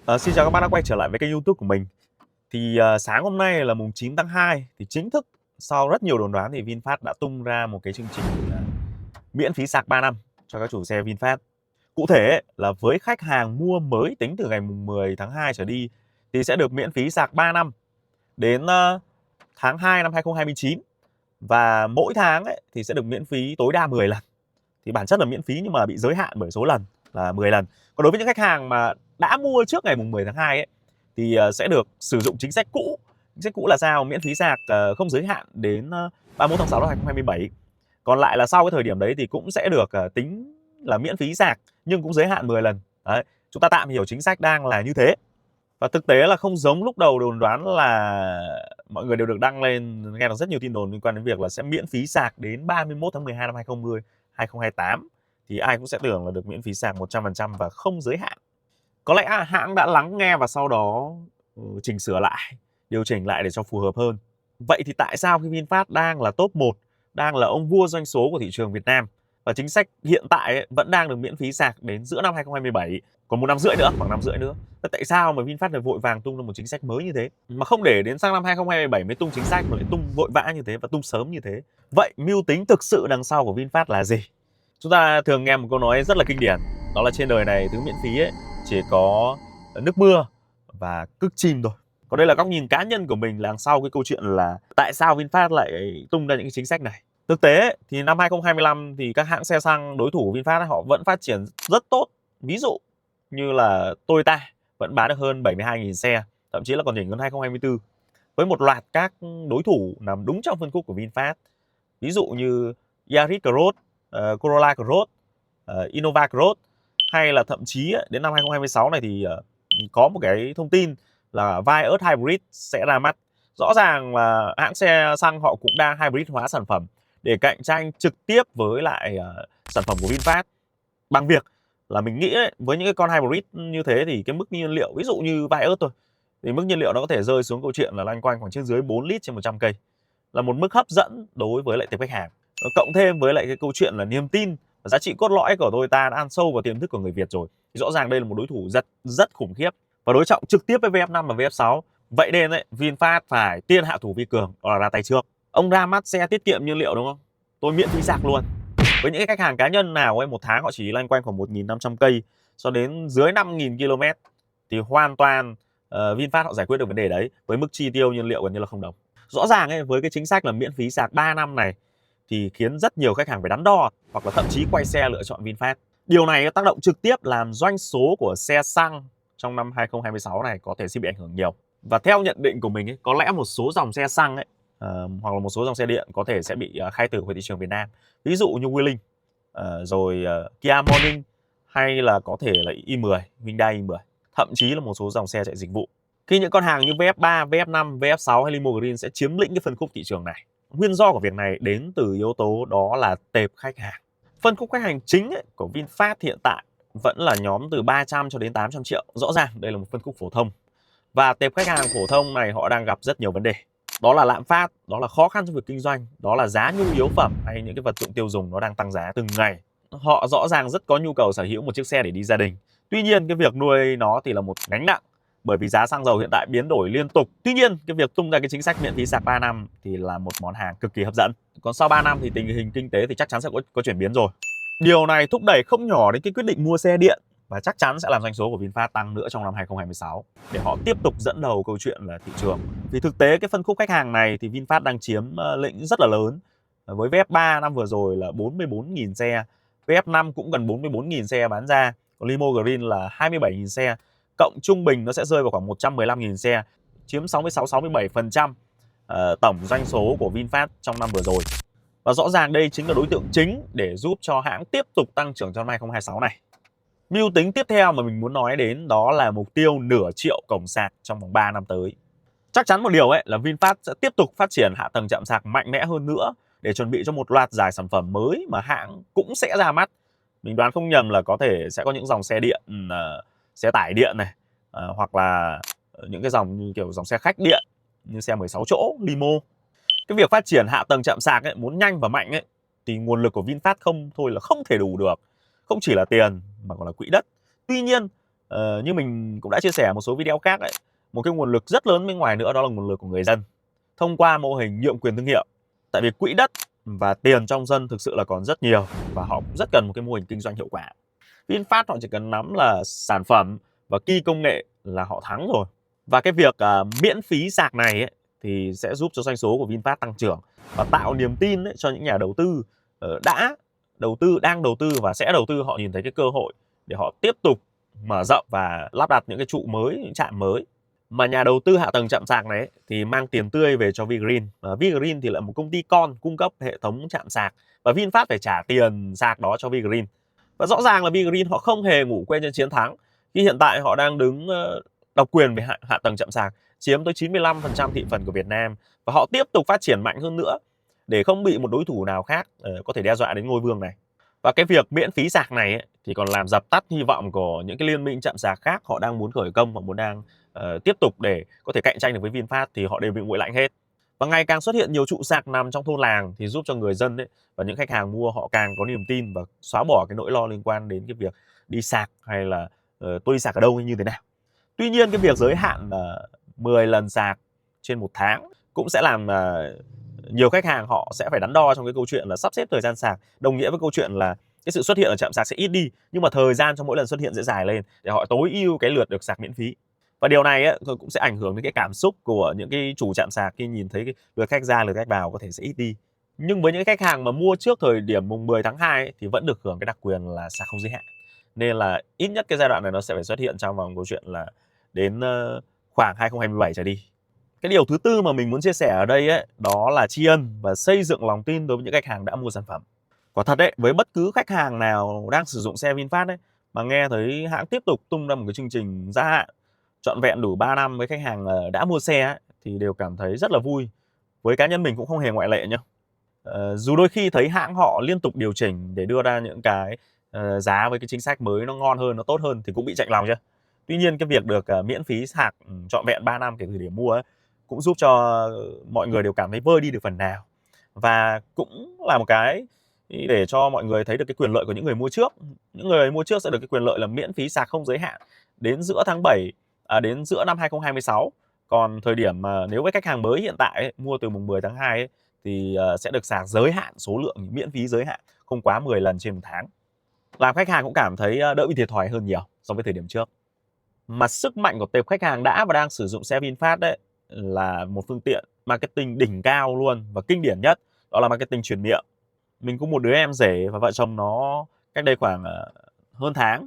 Xin chào các bác đã quay trở lại với kênh YouTube của mình. Sáng hôm nay là mùng 9 tháng 2 thì chính thức sau rất nhiều đồn đoán thì VinFast đã tung ra một cái chương trình miễn phí sạc 3 năm cho các chủ xe VinFast. Cụ thể ấy, là với khách hàng mua mới tính từ ngày mùng 10 tháng 2 trở đi thì sẽ được miễn phí sạc 3 năm đến tháng 2 năm 2029, và mỗi tháng ấy, thì sẽ được miễn phí tối đa 10 lần. Thì bản chất là miễn phí nhưng mà bị giới hạn bởi số lần là 10 lần. Còn đối với những khách hàng mà đã mua trước ngày mùng 10 tháng 2 ấy thì sẽ được sử dụng chính sách cũ. Chính sách cũ là sao? Miễn phí sạc không giới hạn đến 31 tháng 6 năm 2027. Còn lại là sau cái thời điểm đấy thì cũng sẽ được tính là miễn phí sạc nhưng cũng giới hạn 10 lần. Đấy, chúng ta tạm hiểu chính sách đang là như thế. Và thực tế là không giống lúc đầu đồn đoán là mọi người đều được đăng lên, nghe được rất nhiều tin đồn liên quan đến việc là sẽ miễn phí sạc đến 31 tháng 12 năm 2028. Thì ai cũng sẽ tưởng là được miễn phí sạc 100% và không giới hạn. Có lẽ hãng đã lắng nghe và sau đó chỉnh sửa lại, điều chỉnh lại để cho phù hợp hơn. Vậy thì tại sao khi VinFast đang là top 1, đang là ông vua doanh số của thị trường Việt Nam và chính sách hiện tại ấy, vẫn đang được miễn phí sạc đến giữa năm 2027, còn 1 năm rưỡi nữa, khoảng 1 năm rưỡi nữa. Vậy tại sao mà VinFast lại vội vàng tung ra một chính sách mới như thế, mà không để đến sang năm 2027 mới tung chính sách mà lại tung vội vã như thế và tung sớm như thế? Vậy mưu tính thực sự đằng sau của VinFast là gì? Chúng ta thường nghe một câu nói rất là kinh điển, đó là trên đời này thứ miễn phí ấy chỉ có nước mưa và cước chim thôi. Còn đây là góc nhìn cá nhân của mình đằng sau cái câu chuyện là tại sao VinFast lại tung ra những cái chính sách này. Thực tế thì năm 2025 thì các hãng xe xăng đối thủ của VinFast họ vẫn phát triển rất tốt. Ví dụ như là Toyota vẫn bán được hơn 72.000 xe, thậm chí là còn nhỉnh hơn 2024. Với một loạt các đối thủ nằm đúng trong phân khúc của VinFast. Ví dụ như Yaris Cross, Corolla Cross, Innova Cross, hay là thậm chí đến năm 2026 này thì có một cái thông tin là Vios Hybrid sẽ ra mắt. Rõ ràng là hãng xe xăng họ cũng đang hybrid hóa sản phẩm để cạnh tranh trực tiếp với lại sản phẩm của VinFast, bằng việc là mình nghĩ ấy, với những cái con hybrid như thế thì cái mức nhiên liệu, ví dụ như Vios thôi, thì mức nhiên liệu nó có thể rơi xuống câu chuyện là loanh quanh khoảng trên dưới 4 lít trên 100 cây, là một mức hấp dẫn đối với lại tệp khách hàng. Cộng thêm với lại cái câu chuyện là niềm tin và giá trị cốt lõi của Toyota đã ăn sâu vào tiềm thức của người Việt rồi, thì rõ ràng đây là một đối thủ rất khủng khiếp và đối trọng trực tiếp với VF5 và VF6. Vậy nên ấy, VinFast phải tiên hạ thủ vi cường, đó là ra tay trước. Ông ra mắt xe tiết kiệm nhiên liệu đúng không? Tôi miễn phí sạc luôn. Với những cái khách hàng cá nhân nào ấy một tháng họ chỉ loanh quanh khoảng 1.500 cây cho đến dưới 5.000 km thì hoàn toàn VinFast họ giải quyết được vấn đề đấy với mức chi tiêu nhiên liệu gần như là không đồng. Rõ ràng ấy, với cái chính sách là miễn phí sạc 3 năm này thì khiến rất nhiều khách hàng phải đắn đo hoặc là thậm chí quay xe lựa chọn VinFast. Điều này tác động trực tiếp làm doanh số của xe xăng trong năm 2026 này có thể sẽ bị ảnh hưởng nhiều. Và theo nhận định của mình ấy, có lẽ một số dòng xe xăng ấy hoặc là một số dòng xe điện có thể sẽ bị khai tử khỏi thị trường Việt Nam. Ví dụ như Wuling, Kia Morning, hay là có thể là i10, Hyundai i10, thậm chí là một số dòng xe chạy dịch vụ. Khi những con hàng như VF3, VF5, VF6 hay Limo Green sẽ chiếm lĩnh cái phân khúc thị trường này. Nguyên do của việc này đến từ yếu tố đó là tệp khách hàng. Phân khúc khách hàng chính ấy, của VinFast hiện tại vẫn là nhóm từ 300 cho đến 800 triệu. Rõ ràng đây là một phân khúc phổ thông. Và tệp khách hàng phổ thông này họ đang gặp rất nhiều vấn đề. Đó là lạm phát, đó là khó khăn trong việc kinh doanh, đó là giá nhu yếu phẩm hay những cái vật dụng tiêu dùng nó đang tăng giá từng ngày. Họ rõ ràng rất có nhu cầu sở hữu một chiếc xe để đi gia đình. Tuy nhiên cái việc nuôi nó thì là một gánh nặng, bởi vì giá xăng dầu hiện tại biến đổi liên tục. Tuy nhiên cái việc tung ra cái chính sách miễn phí sạc 3 năm thì là một món hàng cực kỳ hấp dẫn. Còn sau 3 năm thì tình hình kinh tế thì chắc chắn sẽ có chuyển biến rồi. Điều này thúc đẩy không nhỏ đến cái quyết định mua xe điện và chắc chắn sẽ làm doanh số của VinFast tăng nữa trong năm 2026 để họ tiếp tục dẫn đầu câu chuyện là thị trường. Vì thực tế cái phân khúc khách hàng này thì VinFast đang chiếm lĩnh rất là lớn. Với VF3 năm vừa rồi là 44.000 xe, VF5 cũng gần 44.000 xe bán ra, còn Limo Green là 27.000 xe. Cộng trung bình nó sẽ rơi vào khoảng 115.000 xe, chiếm 66-67% tổng doanh số của VinFast trong năm vừa rồi. Và rõ ràng đây chính là đối tượng chính để giúp cho hãng tiếp tục tăng trưởng trong năm 2026 này. Mưu tính tiếp theo mà mình muốn nói đến đó là mục tiêu nửa triệu cổng sạc trong vòng 3 năm tới. Chắc chắn một điều ấy là VinFast sẽ tiếp tục phát triển hạ tầng chạm sạc mạnh mẽ hơn nữa để chuẩn bị cho một loạt giải sản phẩm mới mà hãng cũng sẽ ra mắt. Mình đoán không nhầm là có thể sẽ có những dòng xe điện, xe tải điện này, hoặc là những cái dòng như kiểu dòng xe khách điện như xe 16 chỗ, limo. Cái việc phát triển hạ tầng chạm sạc ấy, muốn nhanh và mạnh ấy, thì nguồn lực của VinFast không thể đủ được. Không chỉ là tiền mà còn là quỹ đất. Tuy nhiên Như mình cũng đã chia sẻ một số video khác ấy, một cái nguồn lực rất lớn bên ngoài nữa đó là nguồn lực của người dân thông qua mô hình nhượng quyền thương hiệu. Tại vì quỹ đất và tiền trong dân thực sự là còn rất nhiều và họ cũng rất cần một cái mô hình kinh doanh hiệu quả. VinFast họ chỉ cần nắm là sản phẩm và key công nghệ là họ thắng rồi. Và cái việc miễn phí sạc này ấy, thì sẽ giúp cho doanh số của VinFast tăng trưởng và tạo niềm tin ấy, cho những nhà đầu tư đã đầu tư, đang đầu tư và sẽ đầu tư. Họ nhìn thấy cái cơ hội để họ tiếp tục mở rộng và lắp đặt những cái trụ mới, những trạm mới. Mà nhà đầu tư hạ tầng trạm sạc này ấy, thì mang tiền tươi về cho Vgreen. Vgreen thì là một công ty con cung cấp hệ thống trạm sạc và VinFast phải trả tiền sạc đó cho Vgreen. Và rõ ràng là Vgreen họ không hề ngủ quên trên chiến thắng khi hiện tại họ đang đứng độc quyền về hạ tầng trạm sạc, chiếm tới 95% thị phần của Việt Nam và họ tiếp tục phát triển mạnh hơn nữa để không bị một đối thủ nào khác có thể đe dọa đến ngôi vương này. Và cái việc miễn phí sạc này ấy, thì còn làm dập tắt hy vọng của những cái liên minh trạm sạc khác họ đang muốn khởi công, họ muốn đang tiếp tục để có thể cạnh tranh được với VinFast thì họ đều bị nguội lạnh hết. Và ngày càng xuất hiện nhiều trụ sạc nằm trong thôn làng thì giúp cho người dân ấy, và những khách hàng mua họ càng có niềm tin và xóa bỏ cái nỗi lo liên quan đến cái việc đi sạc hay là tôi đi sạc ở đâu hay như thế nào. Tuy nhiên cái việc giới hạn 10 lần sạc trên một tháng cũng sẽ làm nhiều khách hàng họ sẽ phải đắn đo trong cái câu chuyện là sắp xếp thời gian sạc, đồng nghĩa với câu chuyện là cái sự xuất hiện ở trạm sạc sẽ ít đi nhưng mà thời gian cho mỗi lần xuất hiện sẽ dài lên để họ tối ưu cái lượt được sạc miễn phí. Và điều này ấy, cũng sẽ ảnh hưởng đến cái cảm xúc của những cái chủ trạm sạc khi nhìn thấy cái lượt khách ra, lượt khách vào có thể sẽ ít đi. Nhưng với những khách hàng mà mua trước thời điểm mùng 10 tháng 2 ấy, thì vẫn được hưởng cái đặc quyền là sạc không giới hạn. Nên là ít nhất cái giai đoạn này nó sẽ phải xuất hiện trong vòng câu chuyện là đến khoảng 2027 trở đi. Cái điều thứ tư mà mình muốn chia sẻ ở đây ấy, đó là tri ân và xây dựng lòng tin đối với những khách hàng đã mua sản phẩm. Quả thật đấy, với bất cứ khách hàng nào đang sử dụng xe VinFast ấy, mà nghe thấy hãng tiếp tục tung ra một cái chương trình gia hạn trọn vẹn đủ 3 năm với khách hàng đã mua xe ấy, thì đều cảm thấy rất là vui. Với cá nhân mình cũng không hề ngoại lệ nhá. Dù đôi khi thấy hãng họ liên tục điều chỉnh để đưa ra những cái giá với cái chính sách mới nó ngon hơn, nó tốt hơn thì cũng bị chạnh lòng chưa. Tuy nhiên cái việc được miễn phí sạc trọn vẹn 3 năm kể từ thời điểm mua ấy, cũng giúp cho mọi người đều cảm thấy vơi đi được phần nào. Và cũng là một cái để cho mọi người thấy được cái quyền lợi của những người mua trước. Những người mua trước sẽ được cái quyền lợi là miễn phí sạc không giới hạn đến giữa tháng 7, đến giữa năm 2026. Còn thời điểm mà nếu với khách hàng mới hiện tại ấy, mua từ mùng 10 tháng 2 ấy, thì sẽ được sạc giới hạn số lượng, miễn phí giới hạn, không quá 10 lần trên một tháng. Làm khách hàng cũng cảm thấy đỡ bị thiệt thòi hơn nhiều so với thời điểm trước. Mà sức mạnh của tệp khách hàng đã và đang sử dụng xe VinFast đấy là một phương tiện marketing đỉnh cao luôn và kinh điển nhất, đó là marketing truyền miệng. Mình có một đứa em rể và vợ chồng nó cách đây khoảng hơn tháng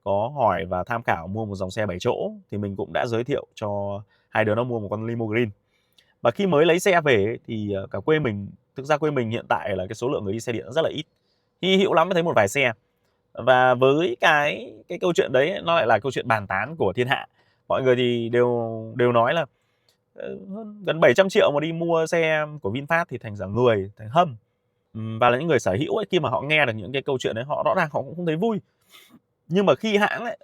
có hỏi và tham khảo mua một dòng xe 7 chỗ thì mình cũng đã giới thiệu cho hai đứa nó mua một con limo green. Và khi mới lấy xe về thì cả quê mình, thực ra quê mình hiện tại là cái số lượng người đi xe điện rất là ít, hy hữu lắm mới thấy một vài xe. Và với cái câu chuyện đấy nó lại là câu chuyện bàn tán của thiên hạ. Mọi người thì đều nói là gần 700 triệu mà đi mua xe của VinFast thì thành giả người, thành hâm. Và là những người sở hữu ấy, khi mà họ nghe được những cái câu chuyện đấy họ rõ ràng họ cũng không thấy vui. Nhưng mà khi hãng ấy,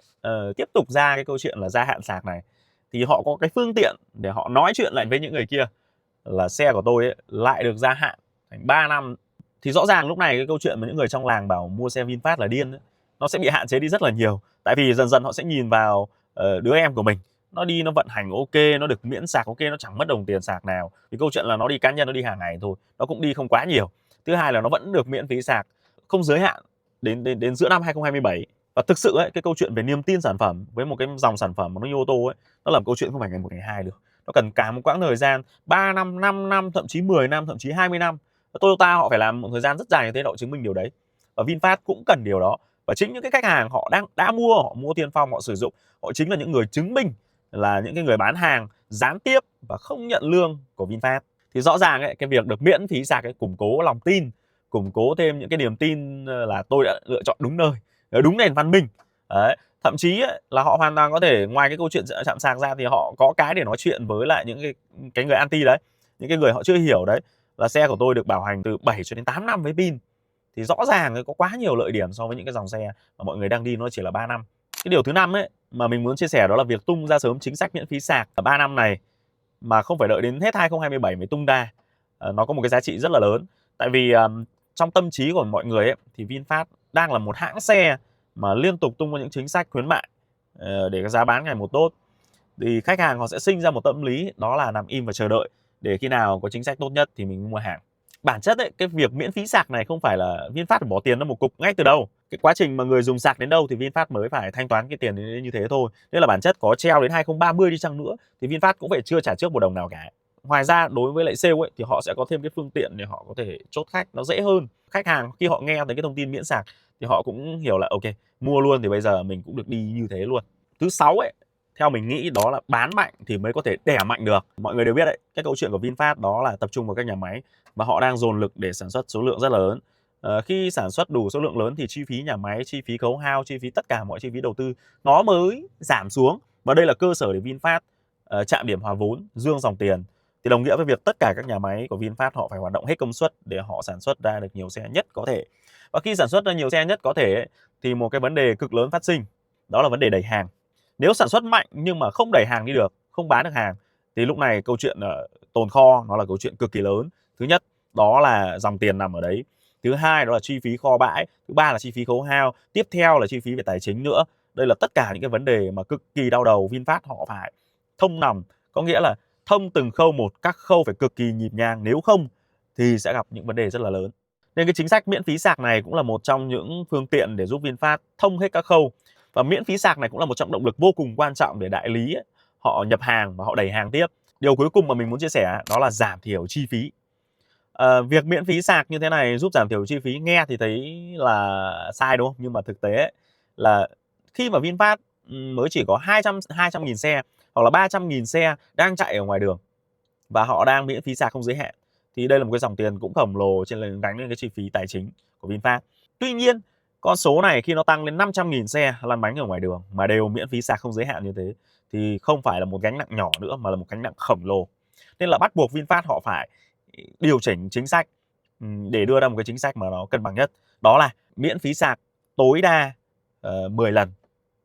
tiếp tục ra cái câu chuyện là gia hạn sạc này thì họ có cái phương tiện để họ nói chuyện lại với những người kia là xe của tôi ấy, lại được gia hạn thành 3 năm. Thì rõ ràng lúc này cái câu chuyện mà những người trong làng bảo mua xe VinFast là điên ấy, nó sẽ bị hạn chế đi rất là nhiều. Tại vì dần dần họ sẽ nhìn vào đứa em của mình, nó đi nó vận hành ok, nó được miễn sạc ok, nó chẳng mất đồng tiền sạc nào. Thì câu chuyện là nó đi cá nhân, nó đi hàng ngày thôi, nó cũng đi không quá nhiều. Thứ hai là nó vẫn được miễn phí sạc không giới hạn đến giữa năm 2027. Và thực sự ấy, cái câu chuyện về niềm tin sản phẩm với một cái dòng sản phẩm mà nó như ô tô ấy, nó là một câu chuyện không phải ngày một ngày hai được. Nó cần cả một quãng thời gian 3 năm, 5 năm, thậm chí 10 năm, thậm chí 20 năm. Toyota họ phải làm một thời gian rất dài như thế để họ chứng minh điều đấy. Và VinFast cũng cần điều đó. Và chính những cái khách hàng họ đã mua, họ mua tiên phong, họ sử dụng, họ chính là những người chứng minh là những cái người bán hàng gián tiếp và không nhận lương của VinFast. Thì rõ ràng ấy, cái việc được miễn phí sạc ấy, củng cố lòng tin, củng cố thêm những cái niềm tin là tôi đã lựa chọn đúng nơi, đúng nền văn minh. Đấy. Thậm chí ấy, là họ hoàn toàn có thể ngoài cái câu chuyện chạm sạc ra thì họ có cái để nói chuyện với lại những cái người anti đấy, những cái người họ chưa hiểu đấy, là xe của tôi được bảo hành từ 7 cho đến 8 năm với pin. Thì rõ ràng có quá nhiều lợi điểm so với những cái dòng xe mà mọi người đang đi nó chỉ là 3 năm. Cái điều thứ năm ấy mà mình muốn chia sẻ đó là việc tung ra sớm chính sách miễn phí sạc ở 3 năm này mà không phải đợi đến hết 2027 mới tung ra. Nó có một cái giá trị rất là lớn. Tại vì trong tâm trí của mọi người ấy, thì VinFast đang là một hãng xe mà liên tục tung ra những chính sách khuyến mại để cái giá bán ngày một tốt, thì khách hàng họ sẽ sinh ra một tâm lý đó là nằm im và chờ đợi để khi nào có chính sách tốt nhất thì mình mua hàng. Bản chất ấy, cái việc miễn phí sạc này không phải là VinFast bỏ tiền ra một cục ngay từ đầu. Cái quá trình mà người dùng sạc đến đâu thì VinFast mới phải thanh toán cái tiền đến như thế thôi. Nên là bản chất có treo đến 2030 đi chăng nữa thì VinFast cũng phải chưa trả trước một đồng nào cả. Ngoài ra đối với lại sale ấy thì họ sẽ có thêm cái phương tiện để họ có thể chốt khách nó dễ hơn. Khách hàng khi họ nghe thấy cái thông tin miễn sạc thì họ cũng hiểu là ok, mua luôn thì bây giờ mình cũng được đi như thế luôn. Thứ 6 ấy, theo mình nghĩ đó là bán mạnh thì mới có thể đẻ mạnh được. Mọi người đều biết đấy, cái câu chuyện của VinFast đó là tập trung vào các nhà máy và họ đang dồn lực để sản xuất số lượng rất là lớn. Khi sản xuất đủ số lượng lớn thì chi phí nhà máy, chi phí khấu hao, chi phí tất cả mọi chi phí đầu tư nó mới giảm xuống. Và đây là cơ sở để VinFast chạm điểm hòa vốn, dương dòng tiền. Thì đồng nghĩa với việc tất cả các nhà máy của VinFast họ phải hoạt động hết công suất để họ sản xuất ra được nhiều xe nhất có thể. Và khi sản xuất ra nhiều xe nhất có thể thì một cái vấn đề cực lớn phát sinh, đó là vấn đề đẩy hàng. Nếu sản xuất mạnh nhưng mà không đẩy hàng đi được, không bán được hàng thì lúc này câu chuyện tồn kho nó là câu chuyện cực kỳ lớn. Thứ nhất, đó là dòng tiền nằm ở đấy. Thứ hai, đó là chi phí kho bãi. Thứ ba là chi phí khấu hao. Tiếp theo là chi phí về tài chính nữa. Đây là tất cả những cái vấn đề mà cực kỳ đau đầu. VinFast họ phải thông nòng, có nghĩa là thông từng khâu một, các khâu phải cực kỳ nhịp nhàng, nếu không thì sẽ gặp những vấn đề rất là lớn. Nên cái chính sách miễn phí sạc này cũng là một trong những phương tiện để giúp VinFast thông hết các khâu. Và miễn phí sạc này cũng là một trong động lực vô cùng quan trọng để đại lý ấy, họ nhập hàng và họ đẩy hàng tiếp. Điều cuối cùng mà mình muốn chia sẻ đó là giảm thiểu chi phí. Việc miễn phí sạc như thế này giúp giảm thiểu chi phí nghe thì thấy là sai đúng không? Nhưng mà thực tế ấy, là khi mà VinFast mới chỉ có 200.000 xe hoặc là 300.000 xe đang chạy ở ngoài đường và họ đang miễn phí sạc không giới hạn thì đây là một cái dòng tiền cũng khổng lồ trên gánh lên cái chi phí tài chính của VinFast. Tuy nhiên, con số này khi nó tăng lên 500.000 xe lăn bánh ở ngoài đường mà đều miễn phí sạc không giới hạn như thế thì không phải là một gánh nặng nhỏ nữa mà là một gánh nặng khổng lồ. Nên là bắt buộc VinFast họ phải điều chỉnh chính sách để đưa ra một cái chính sách mà nó cân bằng nhất. Đó là miễn phí sạc tối đa 10 lần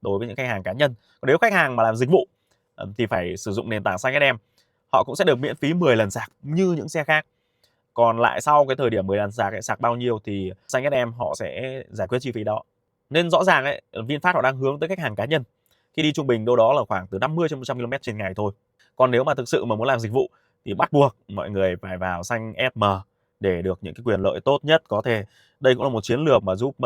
đối với những khách hàng cá nhân. Còn nếu khách hàng mà làm dịch vụ thì phải sử dụng nền tảng xanh SM, họ cũng sẽ được miễn phí 10 lần sạc như những xe khác. Còn lại sau cái thời điểm 10 lần sạc bao nhiêu thì xanh SM họ sẽ giải quyết chi phí đó. Nên rõ ràng ấy, VinFast họ đang hướng tới khách hàng cá nhân. Khi đi trung bình đâu đó là khoảng từ 50 đến 100 km trên ngày thôi. Còn nếu mà thực sự mà muốn làm dịch vụ thì bắt buộc mọi người phải vào xanh SM để được những cái quyền lợi tốt nhất có thể. Đây cũng là một chiến lược mà giúp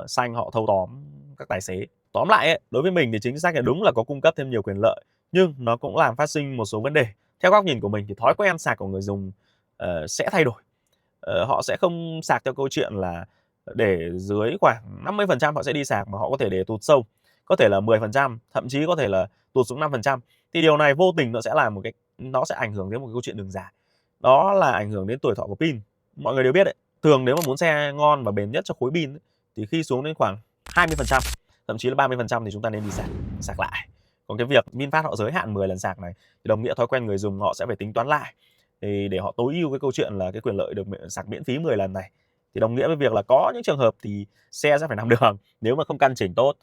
xanh họ thâu tóm các tài xế. Tóm lại ấy, đối với mình thì chính sách này đúng là có cung cấp thêm nhiều quyền lợi, nhưng nó cũng làm phát sinh một số vấn đề. Theo góc nhìn của mình thì thói quen sạc của người dùng sẽ thay đổi. Họ sẽ không sạc theo câu chuyện là để dưới khoảng 50% họ sẽ đi sạc, mà họ có thể để tụt sâu, có thể là 10%, thậm chí có thể là tụt xuống 5%. Thì điều này vô tình nó sẽ làm nó sẽ ảnh hưởng đến một cái câu chuyện đường dài. Đó là ảnh hưởng đến tuổi thọ của pin. Mọi người đều biết đấy, thường nếu mà muốn xe ngon và bền nhất cho khối pin thì khi xuống đến khoảng 20%, thậm chí là 30% thì chúng ta nên đi sạc lại. Còn cái việc VinFast họ giới hạn 10 lần sạc này thì đồng nghĩa thói quen người dùng họ sẽ phải tính toán lại. Thì để họ tối ưu cái câu chuyện là cái quyền lợi được sạc miễn phí 10 lần này thì đồng nghĩa với việc là có những trường hợp thì xe sẽ phải nằm đường nếu mà không căn chỉnh tốt,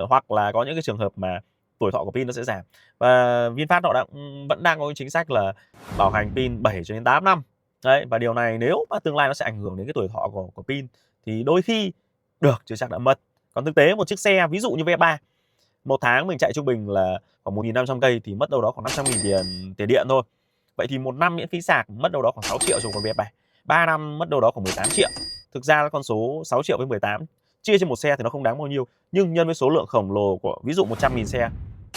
hoặc là có những cái trường hợp mà tuổi thọ của pin nó sẽ giảm. Và VinFast họ vẫn đang có cái chính sách là bảo hành pin 7 cho đến 8 năm. Đấy, và điều này nếu mà tương lai nó sẽ ảnh hưởng đến cái tuổi thọ của pin thì đôi khi được chứ chắc đã mất. Còn thực tế một chiếc xe ví dụ như V3, một tháng mình chạy trung bình là khoảng 1.500 cây thì mất đâu đó khoảng 500.000 tiền điện thôi. Vậy thì một năm miễn phí sạc mất đâu đó khoảng 6 triệu cho con V3. 3 năm mất đâu đó khoảng 18 triệu. Thực ra con số 6 triệu với 18 chia trên một xe thì nó không đáng bao nhiêu, nhưng nhân với số lượng khổng lồ của ví dụ 100.000 xe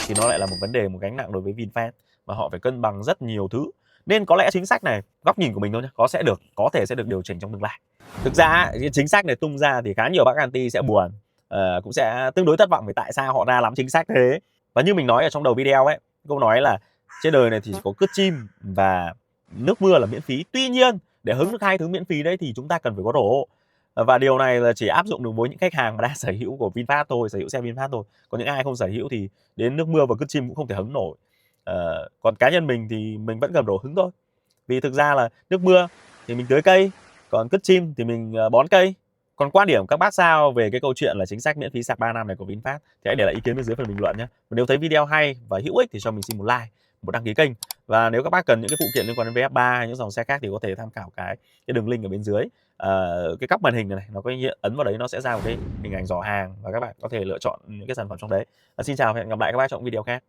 thì nó lại là một vấn đề, một gánh nặng đối với VinFast và họ phải cân bằng rất nhiều thứ. Nên có lẽ chính sách này, góc nhìn của mình thôi nhé, có thể sẽ được điều chỉnh trong tương lai. Thực ra cái chính sách này tung ra thì khá nhiều bác anti sẽ buồn, cũng sẽ tương đối thất vọng vì tại sao họ ra lắm chính sách thế. Và như mình nói ở trong đầu video ấy, câu nói là trên đời này thì chỉ có cứt chim và nước mưa là miễn phí. Tuy nhiên để hứng được hai thứ miễn phí đấy thì chúng ta cần phải có rổ. Và điều này là chỉ áp dụng được với những khách hàng mà đang sở hữu của VinFast thôi, sở hữu xe VinFast thôi. Còn những ai không sở hữu thì đến nước mưa và cứt chim cũng không thể hứng nổi. Còn cá nhân mình thì mình vẫn cầm rổ hứng thôi. Vì thực ra là nước mưa thì mình tưới cây, còn cứt chim thì mình bón cây. Còn quan điểm các bác sao về cái câu chuyện là chính sách miễn phí sạc 3 năm này của VinFast thì hãy để lại ý kiến bên dưới phần bình luận nhé. Và nếu thấy video hay và hữu ích thì cho mình xin một like, một đăng ký kênh Và nếu các bác cần những cái phụ kiện liên quan đến VF3 hay những dòng xe khác thì có thể tham khảo cái đường link ở bên dưới. Cái góc màn hình này nó có hiện ấn vào đấy nó sẽ ra một cái hình ảnh giỏ hàng và các bạn có thể lựa chọn những cái sản phẩm trong đấy. Xin chào và hẹn gặp lại các bác trong video khác.